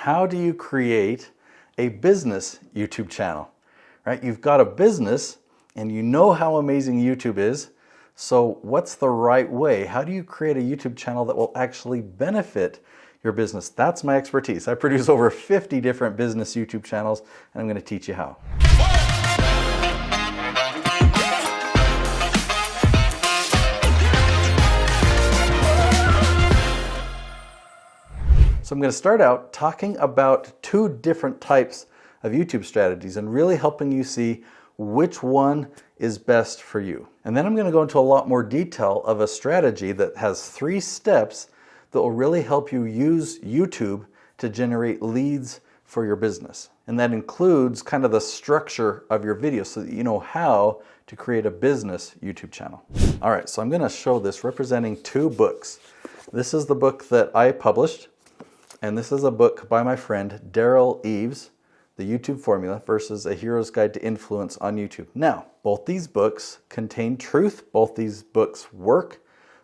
how do you create a business YouTube channel, right? You've got a business and you know how amazing YouTube is. So what's the right way? How do you create a YouTube channel that will actually benefit your business? That's my expertise. I produce over 50 different business YouTube channels, and I'm going to teach you how. So I'm going to start out talking about two different types of YouTube strategies and really helping you see which one is best for you. And then I'm going to go into a lot more detail of a strategy that has 3 steps that will really help you use YouTube to generate leads for your business. And that includes kind of the structure of your video so that you know how to create a business YouTube channel. All right, so I'm going to show this representing 2 books. This is the book that I published, and this is a book by my friend Daryl Eves, The YouTube Formula versus A Hero's Guide to Influence on YouTube. Now, both these books contain truth, both these books work,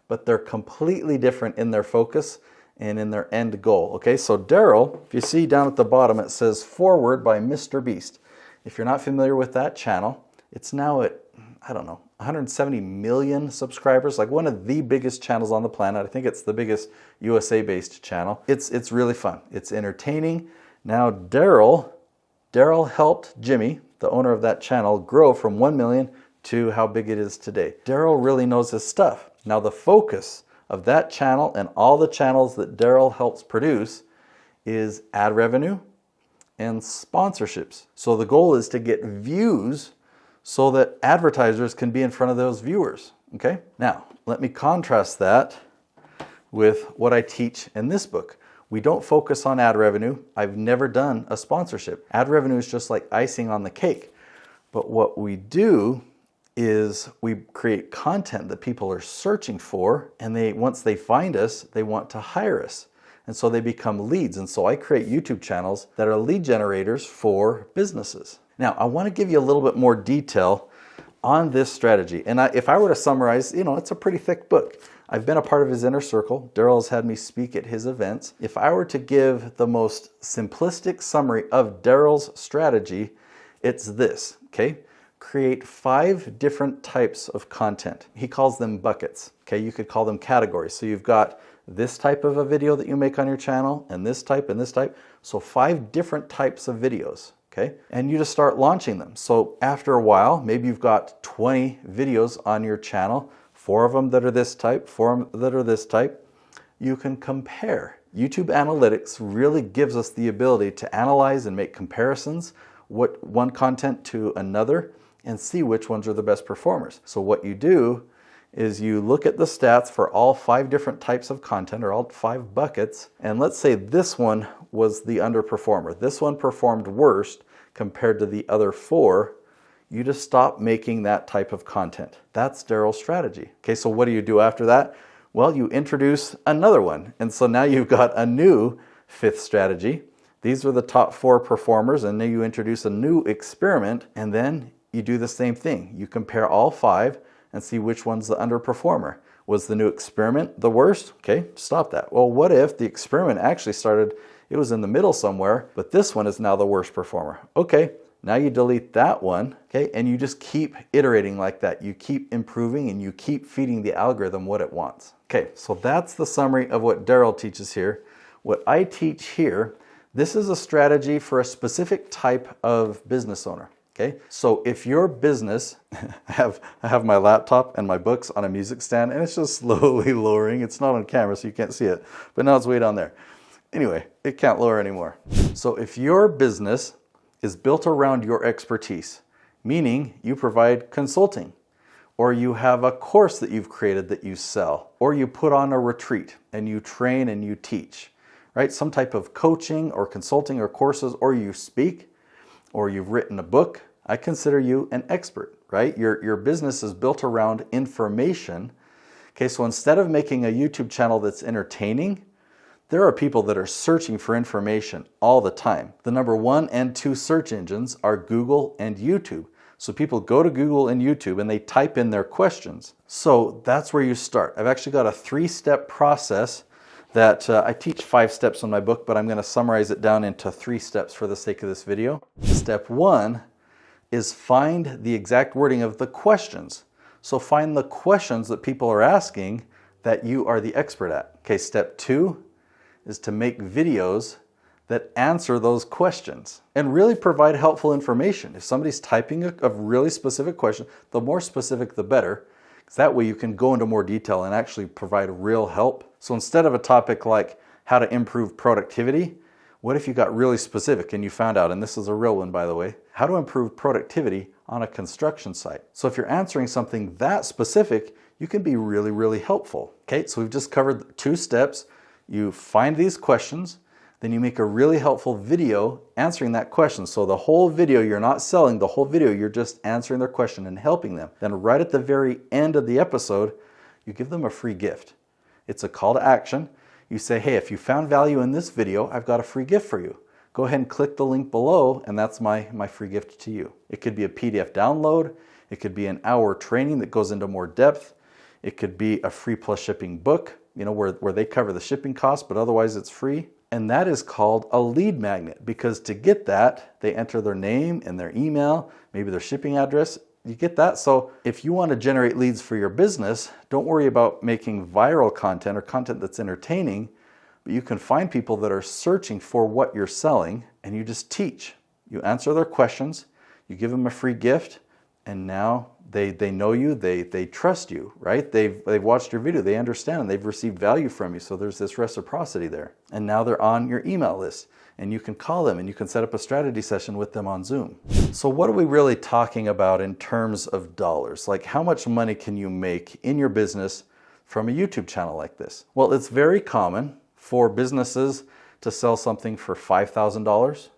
but they're completely different in their focus and in their end goal. Okay, so Daryl, if you see down at the bottom, it says Forward by Mr. Beast. If you're not familiar with that channel, it's now at, I don't know, 170 million subscribers, like one of the biggest channels on the planet. I think it's the biggest USA-based channel. It's really fun. It's entertaining. Now, Daryl helped Jimmy, the owner of that channel, grow from 1 million to how big it is today. Daryl really knows his stuff. Now, the focus of that channel and all the channels that Daryl helps produce is ad revenue and sponsorships. So the goal is to get views so that advertisers can be in front of those viewers. Okay? Now, let me contrast that with what I teach in this book. We don't focus on ad revenue. I've never done a sponsorship. Ad revenue is just like icing on the cake. But what we do is we create content that people are searching for, and once they find us, they want to hire us. And so they become leads. And so I create YouTube channels that are lead generators for businesses. Now, I want to give you a little bit more detail on this strategy. And if I were to summarize, it's a pretty thick book. I've been a part of his inner circle. Daryl has had me speak at his events. If I were to give the most simplistic summary of Daryl's strategy, it's this, okay? Create 5 different types of content. He calls them buckets, okay? You could call them categories. So you've got this type of a video that you make on your channel, and this type, and this type. So 5 different types of videos, okay? And you just start launching them. So after a while, maybe you've got 20 videos on your channel, 4 of them that are this type, 4 of them that are this type. You can compare. YouTube Analytics really gives us the ability to analyze and make comparisons, one content to another, and see which ones are the best performers. So what you do is you look at the stats for all 5 different types of content, or all 5 buckets, and let's say this one was the underperformer. This one performed worst compared to the other 4. You just stop making that type of content. That's Daryl's strategy. Okay, so what do you do after that? Well, you introduce another one. And so now you've got a new 5th strategy. These are the top 4 performers, and then you introduce a new experiment, and then you do the same thing. You compare all 5 and see which one's the underperformer. Was the new experiment the worst? Okay, stop that. Well, what if the experiment actually started, it was in the middle somewhere, but this one is now the worst performer? Okay. Now you delete that one, okay, and you just keep iterating like that. You keep improving and you keep feeding the algorithm what it wants. Okay, so that's the summary of what Daryl teaches here. What I teach here, this is a strategy for a specific type of business owner, okay? So if your business, I have my laptop and my books on a music stand, and it's just slowly lowering. It's not on camera, so you can't see it, but now it's way down there. Anyway, it can't lower anymore. So if your business is built around your expertise, meaning you provide consulting, or you have a course that you've created that you sell, or you put on a retreat and you train and you teach, right? Some type of coaching or consulting or courses, or you speak, or you've written a book. I consider you an expert, right? Your business is built around information. Okay, so instead of making a YouTube channel that's entertaining, there are people that are searching for information all the time. The number 1 and 2 search engines are Google and YouTube. So people go to Google and YouTube and they type in their questions. So that's where you start. I've actually got a 3-step process that I teach 5 steps in my book, but I'm going to summarize it down into 3 steps for the sake of this video. Step 1 is find the exact wording of the questions. So find the questions that people are asking that you are the expert at. Okay, step 2 is to make videos that answer those questions and really provide helpful information. If somebody's typing a really specific question, the more specific the better, because that way you can go into more detail and actually provide real help. So instead of a topic like how to improve productivity, what if you got really specific and you found out, and this is a real one by the way, how to improve productivity on a construction site? So if you're answering something that specific, you can be really, really helpful. Okay, so we've just covered 2 steps. You find these questions, then you make a really helpful video answering that question. So the whole video, you're not selling the whole video, you're just answering their question and helping them. Then right at the very end of the episode, you give them a free gift. It's a call to action. You say, hey, if you found value in this video, I've got a free gift for you. Go ahead and click the link below, and that's my free gift to you. It could be a PDF download. It could be an hour training that goes into more depth. It could be a free plus shipping book, where they cover the shipping costs, but otherwise it's free. And that is called a lead magnet, because to get that, they enter their name and their email, maybe their shipping address. You get that? So if you want to generate leads for your business, don't worry about making viral content or content that's entertaining, but you can find people that are searching for what you're selling, and you just teach. You answer their questions, you give them a free gift, and now they know you, they trust you, right? They've watched your video, they understand, and they've received value from you. So there's this reciprocity there. And now they're on your email list, and you can call them and you can set up a strategy session with them on Zoom. So what are we really talking about in terms of dollars? Like, how much money can you make in your business from a YouTube channel like this? Well, it's very common for businesses to sell something for $5,000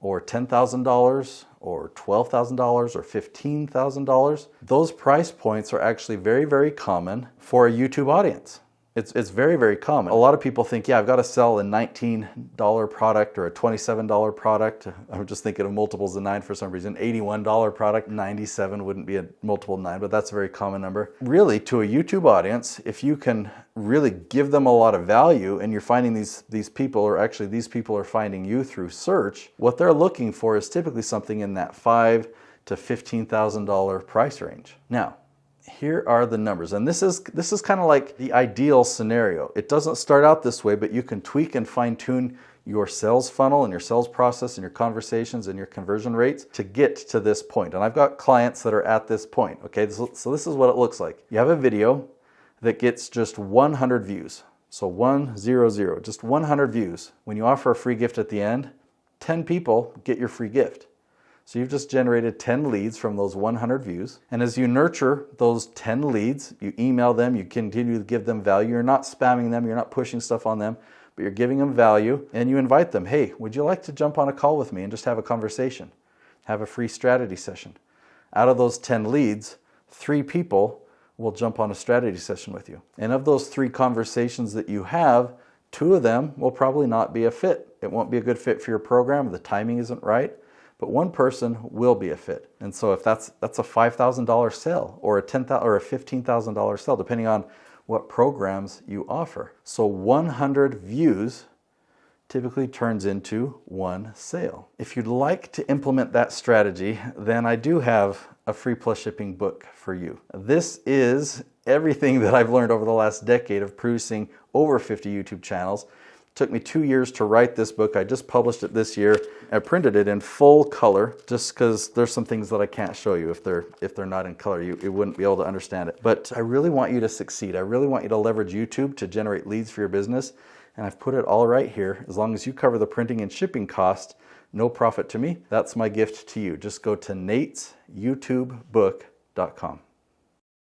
or $10,000 or $12,000 or $15,000. Those price points are actually very, very common for a YouTube audience. It's very, very common. A lot of people think, yeah, I've got to sell a $19 product or a $27 product. I'm just thinking of multiples of 9 for some reason. $81 product, 97 wouldn't be a multiple of 9, but that's a very common number. Really, to a YouTube audience, if you can really give them a lot of value and you're finding these people, or actually these people are finding you through search, what they're looking for is typically something in that $5,000 to $15,000 price range. Now, here are the numbers, and this is kind of like the ideal scenario. It doesn't start out this way, but you can tweak and fine-tune your sales funnel and your sales process and your conversations and your conversion rates to get to this point. And I've got clients that are at this point. Okay, so this is what it looks like. You have a video that gets just 100 views. So 100, just 100 views. When you offer a free gift at the end, 10 people get your free gift. So you've just generated 10 leads from those 100 views. And as you nurture those 10 leads, you email them, you continue to give them value. You're not spamming them, you're not pushing stuff on them, but you're giving them value, and you invite them. Hey, would you like to jump on a call with me and just have a conversation? Have a free strategy session. Out of those 10 leads, 3 people will jump on a strategy session with you. And of those 3 conversations that you have, 2 of them will probably not be a fit. It won't be a good fit for your program, the timing isn't right. But 1 person will be a fit. And so if that's a $5,000 sale or a $10,000 or a $15,000 sale, depending on what programs you offer. So 100 views typically turns into 1 sale. If you'd like to implement that strategy, then I do have a free plus shipping book for you. This is everything that I've learned over the last decade of producing over 50 YouTube channels. It took me 2 years to write this book. I just published it this year. I printed it in full color just because there's some things that I can't show you if they're not in color. You wouldn't be able to understand it. But I really want you to succeed. I really want you to leverage YouTube to generate leads for your business. And I've put it all right here. As long as you cover the printing and shipping cost, no profit to me. That's my gift to you. Just go to natesyoutubebook.com.